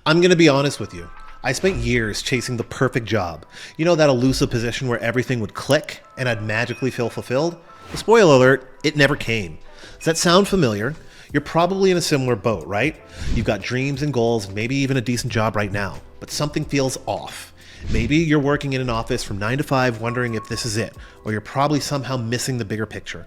I'm going to be honest with you. I spent years chasing the perfect job. You know, that elusive position where everything would click and I'd magically feel fulfilled? Well, spoiler alert, it never came. Does that sound familiar? You're probably in a similar boat, right? You've got dreams and goals, maybe even a decent job right now, but something feels off. Maybe you're working in an office from 9 to 5 wondering if this is it, or you're probably somehow missing the bigger picture.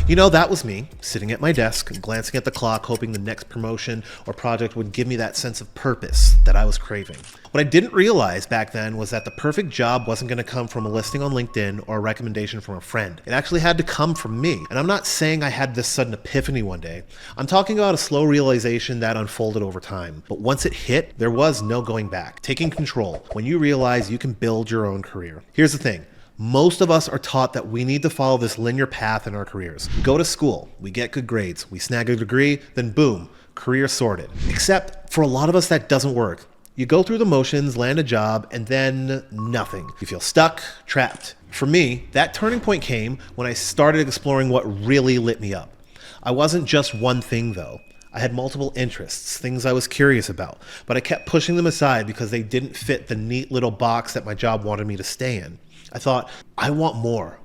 You know, that was me, sitting at my desk and glancing at the clock, hoping the next promotion or project would give me that sense of purpose that I was craving. What I didn't realize back then was that the perfect job wasn't going to come from a listing on LinkedIn or a recommendation from a friend. It actually had to come from me. And I'm not saying I had this sudden epiphany one day. I'm talking about a slow realization that unfolded over time. But once it hit, there was no going back. Taking control when you realize you can build your own career. Here's the thing. Most of us are taught that we need to follow this linear path in our careers. We go to school, we get good grades, we snag a degree, then boom, career sorted. Except for a lot of us that doesn't work. You go through the motions, land a job, and then nothing. You feel stuck, trapped. For me, that turning point came when I started exploring what really lit me up. I wasn't just one thing though. I had multiple interests, things I was curious about, but I kept pushing them aside because they didn't fit the neat little box that my job wanted me to stay in. I thought, I want more.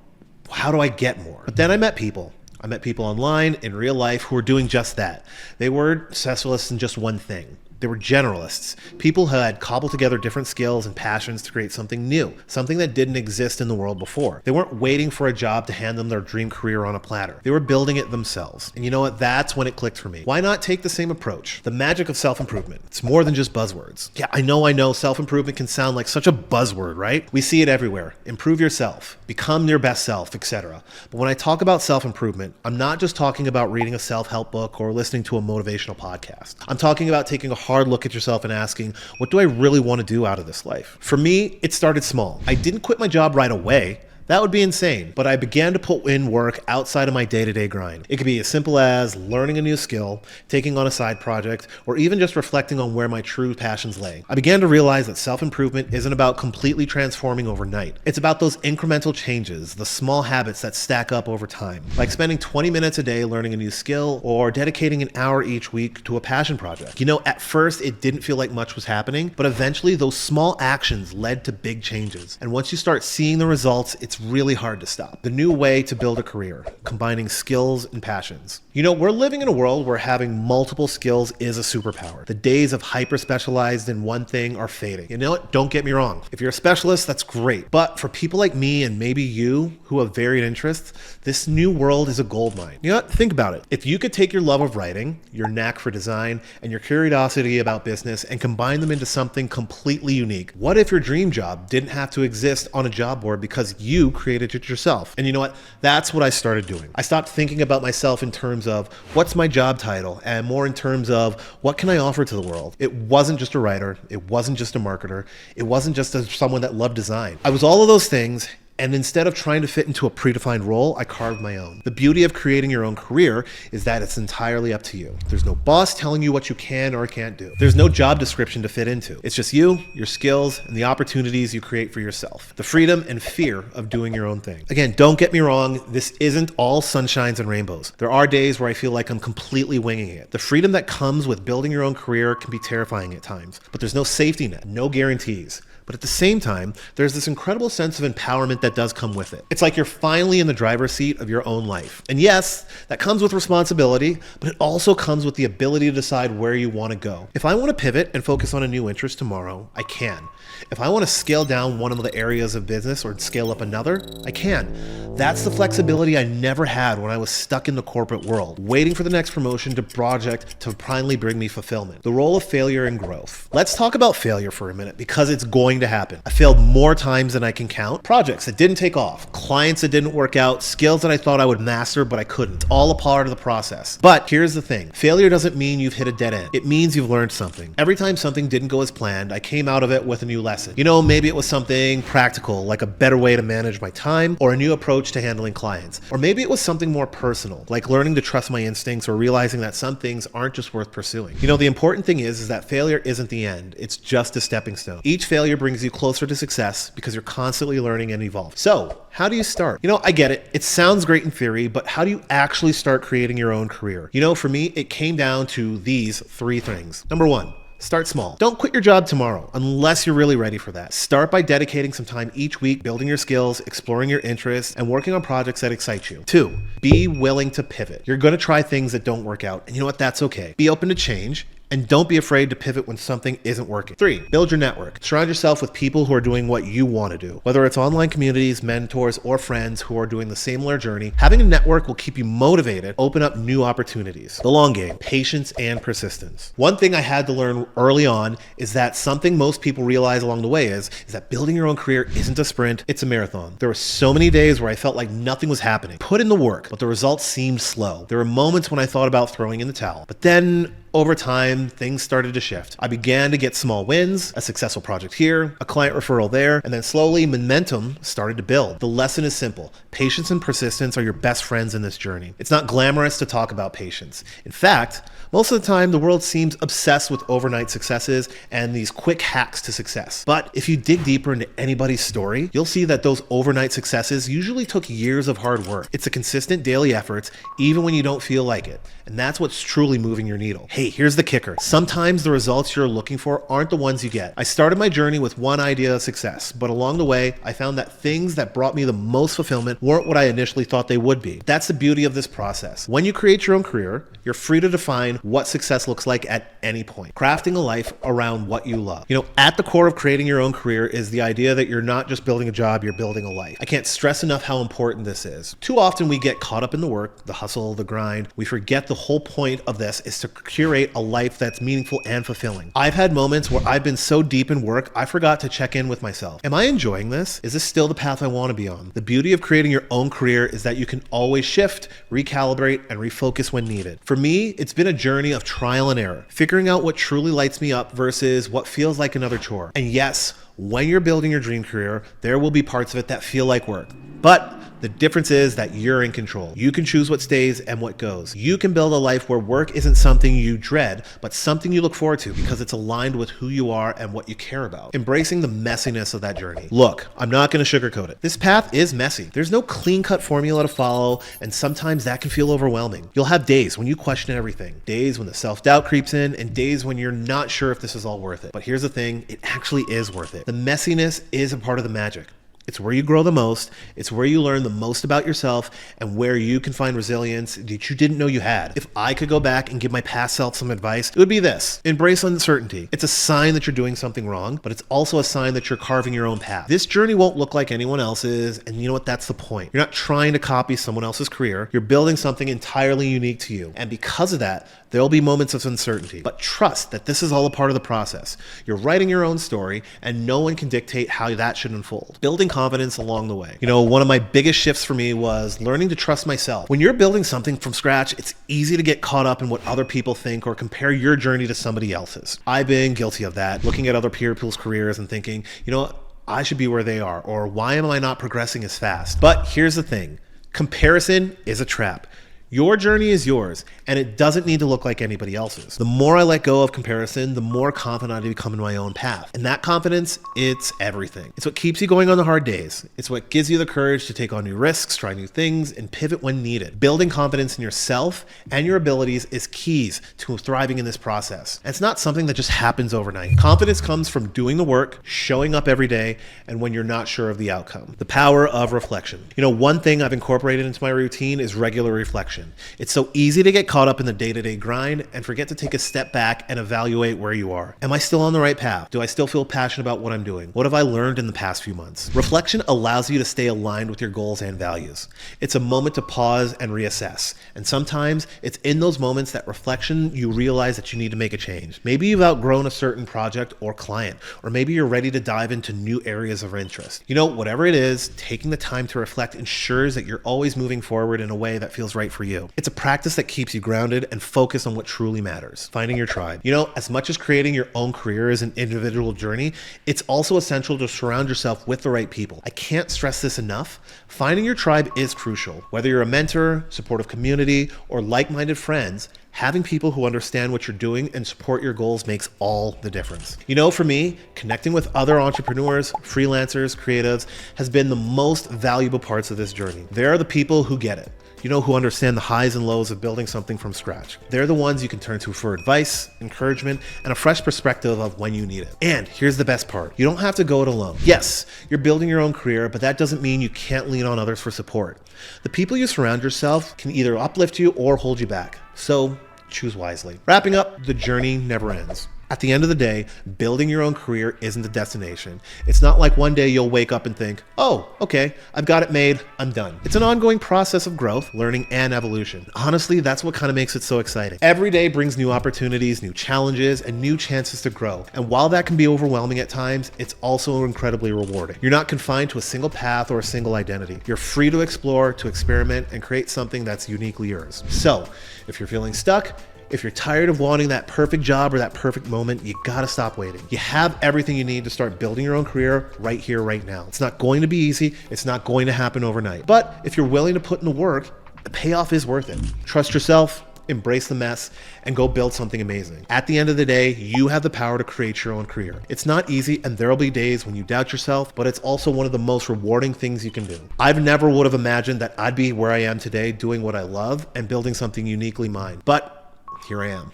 How do I get more? But then I met people. I met people online, in real life, who were doing just that. They weren't specialists in just one thing. They were generalists, people who had cobbled together different skills and passions to create something new, something that didn't exist in the world before. They weren't waiting for a job to hand them their dream career on a platter. They were building it themselves. And you know what? That's when it clicked for me. Why not take the same approach? The magic of self-improvement. It's more than just buzzwords. Yeah, I know self-improvement can sound like such a buzzword, right? We see it everywhere. Improve yourself, become your best self, etc. But when I talk about self-improvement, I'm not just talking about reading a self-help book or listening to a motivational podcast. I'm talking about taking a hard look at yourself and asking, what do I really want to do out of this life? For me, it started small. I didn't quit my job right away. That would be insane, but I began to put in work outside of my day-to-day grind. It could be as simple as learning a new skill, taking on a side project, or even just reflecting on where my true passions lay. I began to realize that self-improvement isn't about completely transforming overnight. It's about those incremental changes, the small habits that stack up over time, like spending 20 minutes a day learning a new skill or dedicating an hour each week to a passion project. You know, at first it didn't feel like much was happening, but eventually those small actions led to big changes. And once you start seeing the results, it's really hard to stop. The new way to build a career, combining skills and passions. You know, we're living in a world where having multiple skills is a superpower. The days of hyper-specialized in one thing are fading. You know what? Don't get me wrong. If you're a specialist, that's great. But for people like me and maybe you who have varied interests, this new world is a goldmine. You know what? Think about it. If you could take your love of writing, your knack for design, and your curiosity about business and combine them into something completely unique, what if your dream job didn't have to exist on a job board because you created it yourself? And you know what? That's what I started doing. I stopped thinking about myself in terms of what's my job title and more in terms of what can I offer to the world. It wasn't just a writer. It wasn't just a marketer. It wasn't just someone that loved design. I was all of those things. And instead of trying to fit into a predefined role, I carved my own. The beauty of creating your own career is that it's entirely up to you. There's no boss telling you what you can or can't do. There's no job description to fit into. It's just you, your skills, and the opportunities you create for yourself. The freedom and fear of doing your own thing. Again, don't get me wrong, this isn't all sunshines and rainbows. There are days where I feel like I'm completely winging it. The freedom that comes with building your own career can be terrifying at times, but there's no safety net, no guarantees. But at the same time, there's this incredible sense of empowerment that does come with it. It's like you're finally in the driver's seat of your own life. And yes, that comes with responsibility, but it also comes with the ability to decide where you want to go. If I want to pivot and focus on a new interest tomorrow, I can. If I want to scale down one of the areas of business or scale up another, I can. That's the flexibility I never had when I was stuck in the corporate world, waiting for the next promotion to project to finally bring me fulfillment. The role of failure and growth. Let's talk about failure for a minute because it's going to happen. I failed more times than I can count. Projects that didn't take off, clients that didn't work out, skills that I thought I would master but I couldn't. It's all a part of the process. But here's the thing. Failure doesn't mean you've hit a dead end. It means you've learned something. Every time something didn't go as planned, I came out of it with a new lesson. You know, maybe it was something practical, like a better way to manage my time or a new approach to handling clients. Or maybe it was something more personal, like learning to trust my instincts or realizing that some things aren't just worth pursuing. You know, the important thing is that failure isn't the end. It's just a stepping stone. Each failure brings you closer to success because you're constantly learning and evolving. So, how do you start? You know, I get it. It sounds great in theory, but how do you actually start creating your own career? You know, for me, it came down to these three things. Number one, Start small. Don't quit your job tomorrow unless you're really ready for that. Start by dedicating some time each week building your skills, exploring your interests, and working on projects that excite you. 2, be willing to pivot. You're going to try things that don't work out, and you know what? That's okay. Be open to change. And don't be afraid to pivot when something isn't working. 3, build your network. Surround yourself with people who are doing what you want to do. Whether it's online communities, mentors, or friends who are doing the similar journey, having a network will keep you motivated, open up new opportunities. The long game, patience and persistence. One thing I had to learn early on is that something most people realize along the way is that building your own career isn't a sprint, it's a marathon. There were so many days where I felt like nothing was happening. Put in the work, but the results seemed slow. There were moments when I thought about throwing in the towel. But then over time, things started to shift. I began to get small wins, a successful project here, a client referral there, and then slowly momentum started to build. The lesson is simple. Patience and persistence are your best friends in this journey. It's not glamorous to talk about patience. In fact, most of the time, the world seems obsessed with overnight successes and these quick hacks to success. But if you dig deeper into anybody's story, you'll see that those overnight successes usually took years of hard work. It's a consistent daily effort, even when you don't feel like it. And that's what's truly moving your needle. Hey, here's the kicker. Sometimes the results you're looking for aren't the ones you get. I started my journey with one idea of success, but along the way, I found that things that brought me the most fulfillment weren't what I initially thought they would be. That's the beauty of this process. When you create your own career, you're free to define what success looks like at any point, crafting a life around what you love. You know, at the core of creating your own career is the idea that you're not just building a job, you're building a life. I can't stress enough how important this is. Too often we get caught up in the work, the hustle, the grind. We forget the whole point of this is to curate a life that's meaningful and fulfilling. I've had moments where I've been so deep in work, I forgot to check in with myself. Am I enjoying this? Is this still the path I want to be on? The beauty of creating your own career is that you can always shift, recalibrate, and refocus when needed. For me, it's been a journey of trial and error, figuring out what truly lights me up versus what feels like another chore. And yes, when you're building your dream career, there will be parts of it that feel like work. But the difference is that you're in control. You can choose what stays and what goes. You can build a life where work isn't something you dread, but something you look forward to because it's aligned with who you are and what you care about. Embracing the messiness of that journey. Look, I'm not going to sugarcoat it. This path is messy. There's no clean-cut formula to follow, and sometimes that can feel overwhelming. You'll have days when you question everything, days when the self-doubt creeps in, and days when you're not sure if this is all worth it. But here's the thing, it actually is worth it. The messiness is a part of the magic. It's where you grow the most, it's where you learn the most about yourself, and where you can find resilience that you didn't know you had. If I could go back and give my past self some advice, it would be this. Embrace uncertainty. It's a sign that you're doing something wrong, but it's also a sign that you're carving your own path. This journey won't look like anyone else's, and you know what? That's the point. You're not trying to copy someone else's career. You're building something entirely unique to you. And because of that, there'll be moments of uncertainty, but trust that this is all a part of the process. You're writing your own story, and no one can dictate how that should unfold. Building confidence along the way. You know, one of my biggest shifts for me was learning to trust myself. When you're building something from scratch, it's easy to get caught up in what other people think or compare your journey to somebody else's. I've been guilty of that, looking at other people's careers and thinking, you know what, I should be where they are, or why am I not progressing as fast? But here's the thing, comparison is a trap. Your journey is yours, and it doesn't need to look like anybody else's. The more I let go of comparison, the more confident I become in my own path. And that confidence, it's everything. It's what keeps you going on the hard days. It's what gives you the courage to take on new risks, try new things, and pivot when needed. Building confidence in yourself and your abilities is keys to thriving in this process. And it's not something that just happens overnight. Confidence comes from doing the work, showing up every day, and when you're not sure of the outcome. The power of reflection. You know, one thing I've incorporated into my routine is regular reflection. It's so easy to get caught up in the day-to-day grind and forget to take a step back and evaluate where you are. Am I still on the right path? Do I still feel passionate about what I'm doing? What have I learned in the past few months? Reflection allows you to stay aligned with your goals and values. It's a moment to pause and reassess. And sometimes it's in those moments that reflection you realize that you need to make a change. Maybe you've outgrown a certain project or client, or maybe you're ready to dive into new areas of interest. You know, whatever it is, taking the time to reflect ensures that you're always moving forward in a way that feels right for you. It's a practice that keeps you grounded and focused on what truly matters. Finding your tribe. You know, as much as creating your own career is an individual journey, it's also essential to surround yourself with the right people. I can't stress this enough. Finding your tribe is crucial. Whether you're a mentor, supportive community, or like-minded friends, having people who understand what you're doing and support your goals makes all the difference. You know, for me, connecting with other entrepreneurs, freelancers, creatives has been the most valuable parts of this journey. They're the people who get it. who understand the highs and lows of building something from scratch. They're the ones you can turn to for advice, encouragement, and a fresh perspective of when you need it. And here's the best part. You don't have to go it alone. Yes, you're building your own career, but that doesn't mean you can't lean on others for support. The people you surround yourself can either uplift you or hold you back. So choose wisely. Wrapping up, the journey never ends. At the end of the day, building your own career isn't the destination. It's not like one day you'll wake up and think, oh, okay, I've got it made, I'm done. It's an ongoing process of growth, learning, and evolution. Honestly, that's what kind of makes it so exciting. Every day brings new opportunities, new challenges, and new chances to grow. And while that can be overwhelming at times, it's also incredibly rewarding. You're not confined to a single path or a single identity. You're free to explore, to experiment, and create something that's uniquely yours. So, if you're feeling stuck, if you're tired of wanting that perfect job or that perfect moment, you gotta stop waiting. You have everything you need to start building your own career right here, right now. It's not going to be easy. It's not going to happen overnight. But if you're willing to put in the work, the payoff is worth it. Trust yourself, embrace the mess, and go build something amazing. At the end of the day, you have the power to create your own career. It's not easy, and there'll be days when you doubt yourself, but it's also one of the most rewarding things you can do. I've never would have imagined that I'd be where I am today doing what I love and building something uniquely mine. But here I am.